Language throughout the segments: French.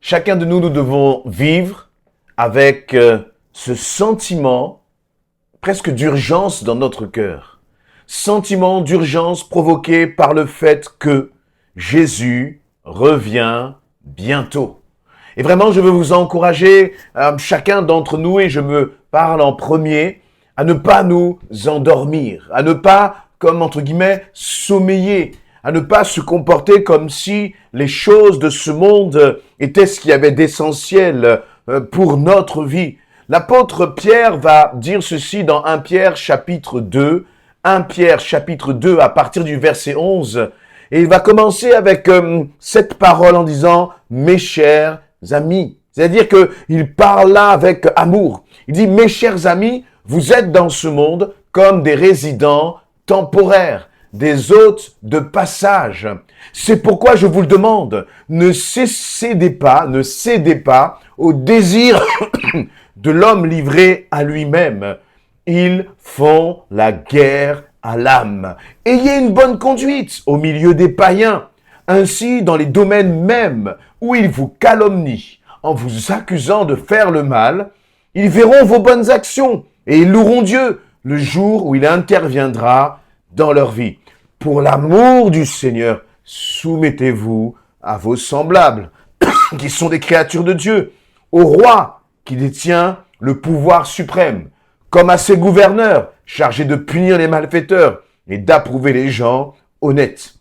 Chacun de nous, nous devons vivre avec ce sentiment presque d'urgence dans notre cœur. Sentiment d'urgence provoqué par le fait que Jésus revient bientôt. Et vraiment, je veux vous encourager, chacun d'entre nous, et je me parle en premier, à ne pas nous endormir, à ne pas, comme entre guillemets, sommeiller, à ne pas se comporter comme si les choses de ce monde étaient ce qu'il y avait d'essentiel pour notre vie. L'apôtre Pierre va dire ceci dans 1 Pierre chapitre 2, 1 Pierre chapitre 2 à partir du verset 11, et il va commencer avec cette parole en disant « Mes chers amis ». C'est-à-dire qu'il parle là avec amour. Il dit « Mes chers amis, vous êtes dans ce monde comme des résidents temporaires, des hôtes de passage. C'est pourquoi je vous le demande, ne cédez pas au désir de l'homme livré à lui-même. Ils font la guerre à l'âme. Ayez une bonne conduite au milieu des païens. Ainsi, dans les domaines mêmes où ils vous calomnient, en vous accusant de faire le mal, ils verront vos bonnes actions et ils loueront Dieu le jour où il interviendra dans leur vie. Pour l'amour du Seigneur, soumettez-vous à vos semblables, qui sont des créatures de Dieu, au roi qui détient le pouvoir suprême, comme à ses gouverneurs, chargés de punir les malfaiteurs et d'approuver les gens honnêtes.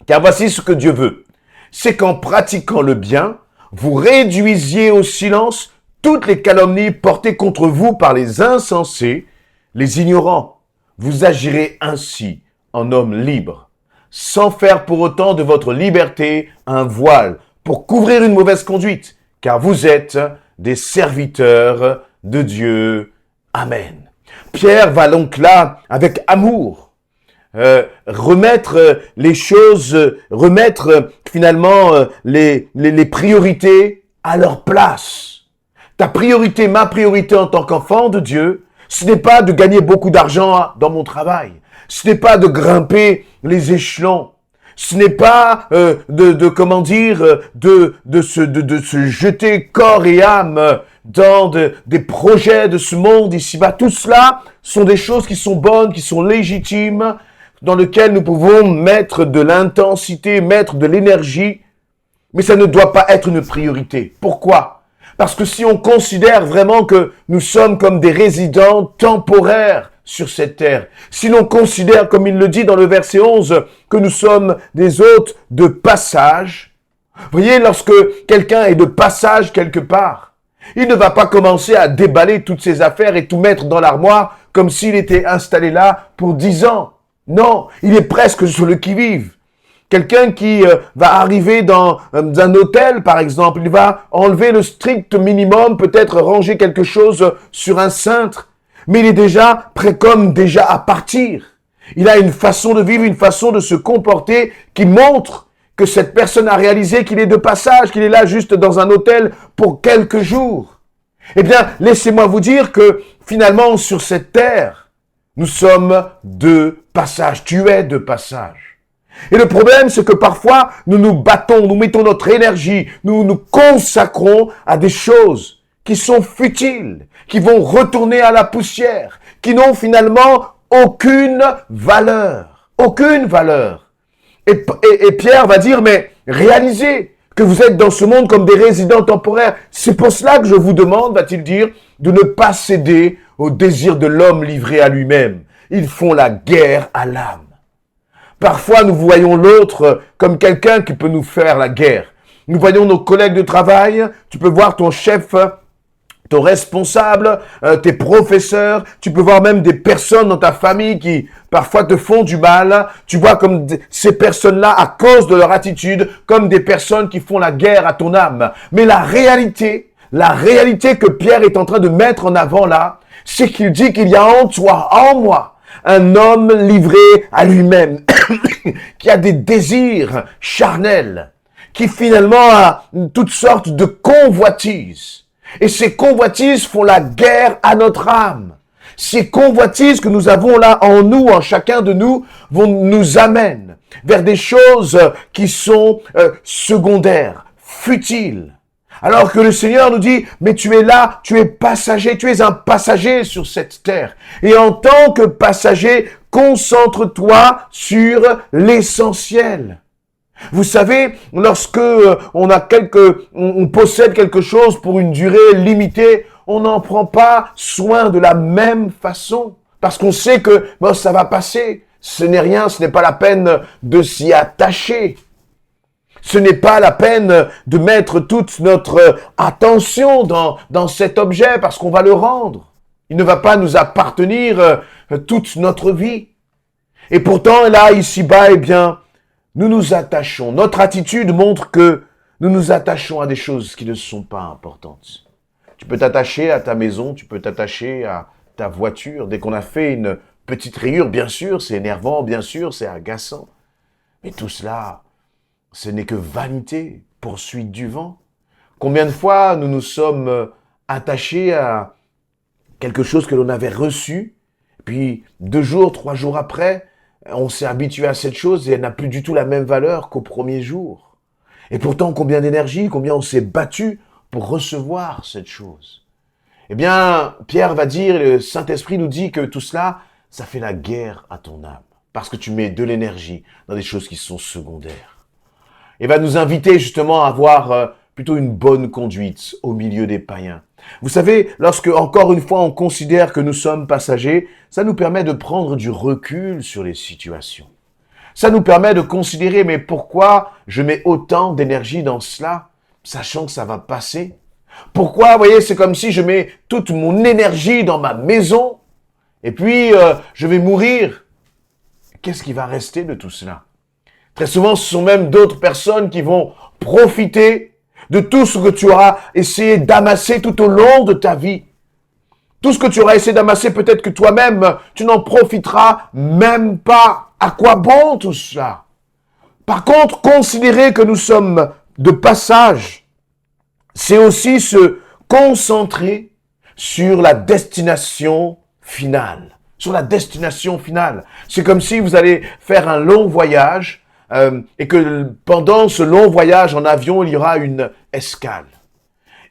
Car voici ce que Dieu veut, c'est qu'en pratiquant le bien, vous réduisiez au silence toutes les calomnies portées contre vous par les insensés, les ignorants. Vous agirez ainsi en homme libre, sans faire pour autant de votre liberté un voile pour couvrir une mauvaise conduite, car vous êtes des serviteurs de Dieu. Amen. Pierre va donc là, avec amour, remettre les choses, remettre finalement les priorités à leur place. Ta priorité, ma priorité en tant qu'enfant de Dieu, ce n'est pas de gagner beaucoup d'argent dans mon travail. Ce n'est pas de grimper les échelons. Ce n'est pas de se jeter corps et âme dans des projets de ce monde ici-bas. Tout cela sont des choses qui sont bonnes, qui sont légitimes, dans lesquelles nous pouvons mettre de l'intensité, mettre de l'énergie, mais ça ne doit pas être une priorité. Pourquoi ? Parce que si on considère vraiment que nous sommes comme des résidents temporaires sur cette terre, si l'on considère, comme il le dit dans le verset 11, que nous sommes des hôtes de passage, vous voyez, lorsque quelqu'un est de passage quelque part, il ne va pas commencer à déballer toutes ses affaires et tout mettre dans l'armoire comme s'il était installé là pour 10 ans. Non, il est presque sur le qui-vive. Quelqu'un qui va arriver dans un hôtel, par exemple, il va enlever le strict minimum, peut-être ranger quelque chose sur un cintre, mais il est déjà prêt comme déjà à partir. Il a une façon de vivre, une façon de se comporter qui montre que cette personne a réalisé qu'il est de passage, qu'il est là juste dans un hôtel pour quelques jours. Eh bien, laissez-moi vous dire que finalement, sur cette terre, nous sommes de passage. Tu es de passage. Et le problème, c'est que parfois, nous nous battons, nous mettons notre énergie, nous nous consacrons à des choses qui sont futiles, qui vont retourner à la poussière, qui n'ont finalement aucune valeur. Aucune valeur. Et Pierre va dire, mais réalisez que vous êtes dans ce monde comme des résidents temporaires. C'est pour cela que je vous demande, va-t-il dire, de ne pas céder au désir de l'homme livré à lui-même. Ils font la guerre à l'âme. Parfois, nous voyons l'autre comme quelqu'un qui peut nous faire la guerre. Nous voyons nos collègues de travail, tu peux voir ton chef, ton responsable, tes professeurs, tu peux voir même des personnes dans ta famille qui parfois te font du mal. Tu vois comme ces personnes-là, à cause de leur attitude, comme des personnes qui font la guerre à ton âme. Mais la réalité que Pierre est en train de mettre en avant là, c'est qu'il dit qu'il y a en toi, en moi, un homme livré à lui-même, qui a des désirs charnels, qui finalement a toutes sortes de convoitises. Et ces convoitises font la guerre à notre âme. Ces convoitises que nous avons là en nous, en chacun de nous, nous amènent vers des choses qui sont secondaires, futiles. Alors que le Seigneur nous dit, mais tu es là, tu es passager, tu es un passager sur cette terre. Et en tant que passager, concentre-toi sur l'essentiel. Vous savez, lorsque on possède quelque chose pour une durée limitée, on n'en prend pas soin de la même façon. Parce qu'on sait que ça va passer. Ce n'est rien, ce n'est pas la peine de s'y attacher. Ce n'est pas la peine de mettre toute notre attention dans cet objet parce qu'on va le rendre. Il ne va pas nous appartenir toute notre vie. Et pourtant, là, ici-bas, eh bien, nous nous attachons. Notre attitude montre que nous nous attachons à des choses qui ne sont pas importantes. Tu peux t'attacher à ta maison, tu peux t'attacher à ta voiture. Dès qu'on a fait une petite rayure, bien sûr, c'est énervant, bien sûr, c'est agaçant. Mais tout cela, ce n'est que vanité, poursuite du vent. Combien de fois nous nous sommes attachés à quelque chose que l'on avait reçu, puis 2 jours, 3 jours après, on s'est habitué à cette chose et elle n'a plus du tout la même valeur qu'au premier jour. Et pourtant, combien d'énergie, combien on s'est battu pour recevoir cette chose. Eh bien, Pierre va dire, le Saint-Esprit nous dit que tout cela, ça fait la guerre à ton âme. Parce que tu mets de l'énergie dans des choses qui sont secondaires. Et va nous inviter justement à avoir plutôt une bonne conduite au milieu des païens. Vous savez, lorsque, encore une fois, on considère que nous sommes passagers, ça nous permet de prendre du recul sur les situations. Ça nous permet de considérer, mais pourquoi je mets autant d'énergie dans cela, sachant que ça va passer? Pourquoi, vous voyez, c'est comme si je mets toute mon énergie dans ma maison, et puis je vais mourir. Qu'est-ce qui va rester de tout cela? Très souvent, ce sont même d'autres personnes qui vont profiter de tout ce que tu auras essayé d'amasser tout au long de ta vie. Tout ce que tu auras essayé d'amasser, peut-être que toi-même, tu n'en profiteras même pas. À quoi bon tout cela? Par contre, considérer que nous sommes de passage, c'est aussi se concentrer sur la destination finale. Sur la destination finale. C'est comme si vous allez faire un long voyage et que pendant ce long voyage en avion, il y aura une escale.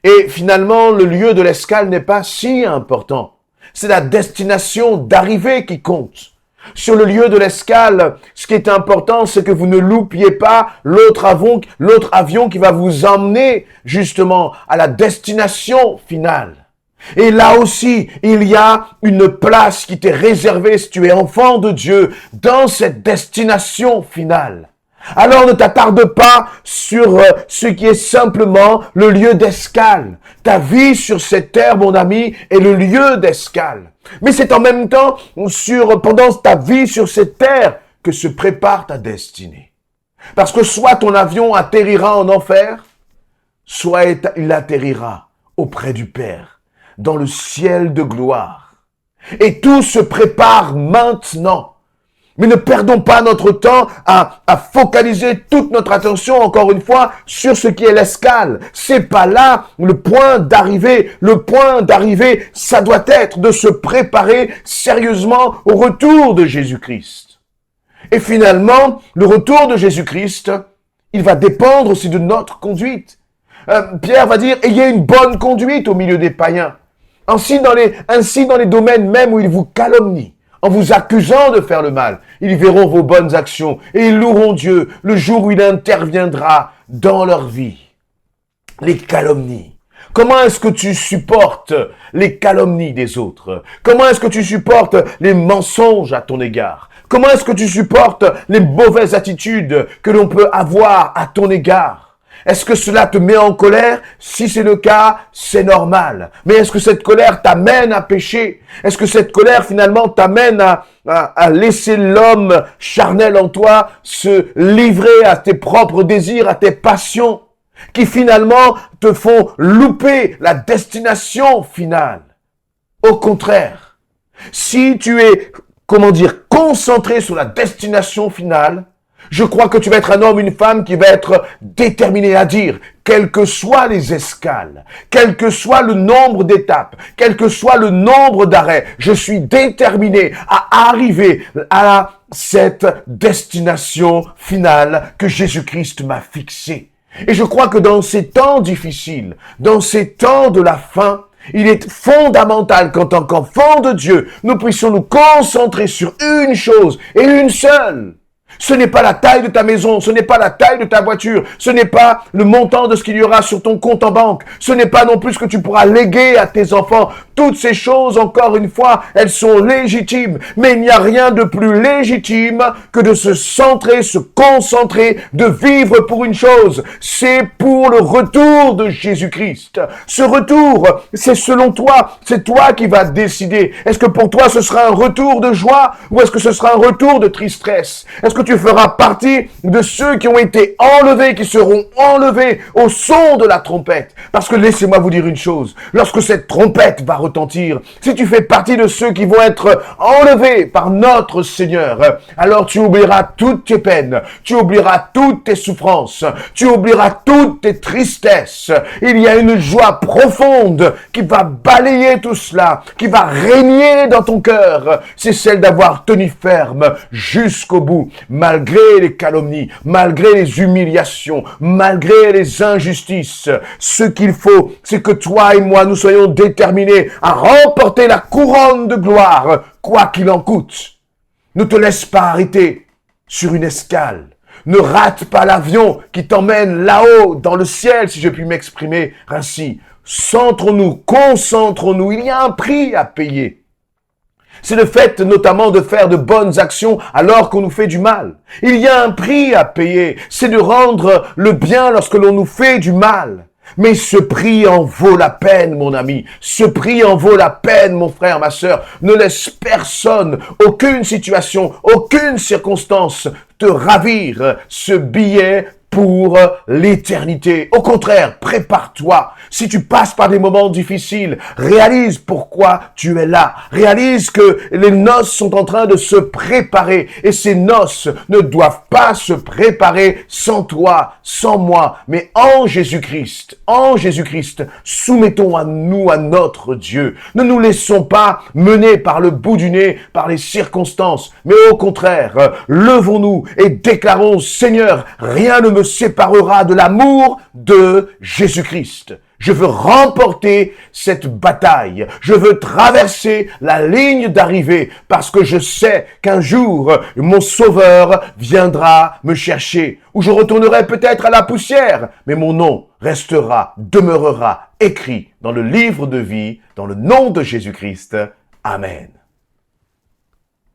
Et finalement, le lieu de l'escale n'est pas si important. C'est la destination d'arrivée qui compte. Sur le lieu de l'escale, ce qui est important, c'est que vous ne loupiez pas l'autre avion qui va vous emmener justement à la destination finale. Et là aussi, il y a une place qui t'est réservée si tu es enfant de Dieu dans cette destination finale. Alors ne t'attarde pas sur ce qui est simplement le lieu d'escale. Ta vie sur cette terre, mon ami, est le lieu d'escale. Mais c'est en même temps pendant ta vie sur cette terre que se prépare ta destinée. Parce que soit ton avion atterrira en enfer, soit il atterrira auprès du Père, dans le ciel de gloire. Et tout se prépare maintenant. Mais ne perdons pas notre temps à focaliser toute notre attention, encore une fois, sur ce qui est l'escale. C'est pas là le point d'arrivée. Le point d'arrivée, ça doit être de se préparer sérieusement au retour de Jésus-Christ. Et finalement, le retour de Jésus-Christ, il va dépendre aussi de notre conduite. Pierre va dire, ayez une bonne conduite au milieu des païens. Ainsi dans les domaines même où ils vous calomnient, en vous accusant de faire le mal, ils verront vos bonnes actions et ils loueront Dieu le jour où il interviendra dans leur vie. Les calomnies. Comment est-ce que tu supportes les calomnies des autres? Comment est-ce que tu supportes les mensonges à ton égard? Comment est-ce que tu supportes les mauvaises attitudes que l'on peut avoir à ton égard? Est-ce que cela te met en colère? Si c'est le cas, c'est normal. Mais est-ce que cette colère t'amène à pécher? Est-ce que cette colère finalement t'amène à laisser l'homme charnel en toi se livrer à tes propres désirs, à tes passions, qui finalement te font louper la destination finale? Au contraire, si tu es, concentré sur la destination finale, je crois que tu vas être un homme, une femme qui va être déterminé à dire, quelles que soient les escales, quel que soit le nombre d'étapes, quel que soit le nombre d'arrêts, je suis déterminé à arriver à cette destination finale que Jésus-Christ m'a fixée. Et je crois que dans ces temps difficiles, dans ces temps de la fin, il est fondamental qu'en tant qu'enfants de Dieu, nous puissions nous concentrer sur une chose et une seule. Ce n'est pas la taille de ta maison, ce n'est pas la taille de ta voiture, ce n'est pas le montant de ce qu'il y aura sur ton compte en banque, ce n'est pas non plus ce que tu pourras léguer à tes enfants. Toutes ces choses, encore une fois, elles sont légitimes, mais il n'y a rien de plus légitime que de se centrer, se concentrer, de vivre pour une chose, c'est pour le retour de Jésus-Christ. Ce retour, c'est selon toi, c'est toi qui vas décider. Est-ce que pour toi ce sera un retour de joie ou est-ce que ce sera un retour de tristesse? Est-ce que tu feras partie de ceux qui ont été enlevés, qui seront enlevés au son de la trompette? Parce que laissez-moi vous dire une chose, lorsque cette trompette va retentir, si tu fais partie de ceux qui vont être enlevés par notre Seigneur, alors tu oublieras toutes tes peines, tu oublieras toutes tes souffrances, tu oublieras toutes tes tristesses. Il y a une joie profonde qui va balayer tout cela, qui va régner dans ton cœur. C'est celle d'avoir tenu ferme jusqu'au bout, malgré les calomnies, malgré les humiliations, malgré les injustices. Ce qu'il faut, c'est que toi et moi, nous soyons déterminés à remporter la couronne de gloire, quoi qu'il en coûte. Ne te laisse pas arrêter sur une escale. Ne rate pas l'avion qui t'emmène là-haut, dans le ciel, si je puis m'exprimer ainsi. Centrons-nous, concentrons-nous. Il y a un prix à payer. C'est le fait notamment de faire de bonnes actions alors qu'on nous fait du mal. Il y a un prix à payer. C'est de rendre le bien lorsque l'on nous fait du mal. Mais ce prix en vaut la peine, mon ami. Ce prix en vaut la peine, mon frère, ma sœur. Ne laisse personne, aucune situation, aucune circonstance te ravir ce billet pour l'éternité. Au contraire, prépare-toi. Si tu passes par des moments difficiles, réalise pourquoi tu es là. Réalise que les noces sont en train de se préparer. Et ces noces ne doivent pas se préparer sans toi, sans moi, mais en Jésus-Christ. En Jésus-Christ, soumettons à nous, à notre Dieu. Ne nous laissons pas mener par le bout du nez, par les circonstances, mais au contraire, levons-nous et déclarons, Seigneur, rien ne me séparera de l'amour de Jésus-Christ. Je veux remporter cette bataille. Je veux traverser la ligne d'arrivée parce que je sais qu'un jour, mon Sauveur viendra me chercher. Ou je retournerai peut-être à la poussière, mais mon nom restera, demeurera écrit dans le livre de vie, dans le nom de Jésus-Christ. Amen.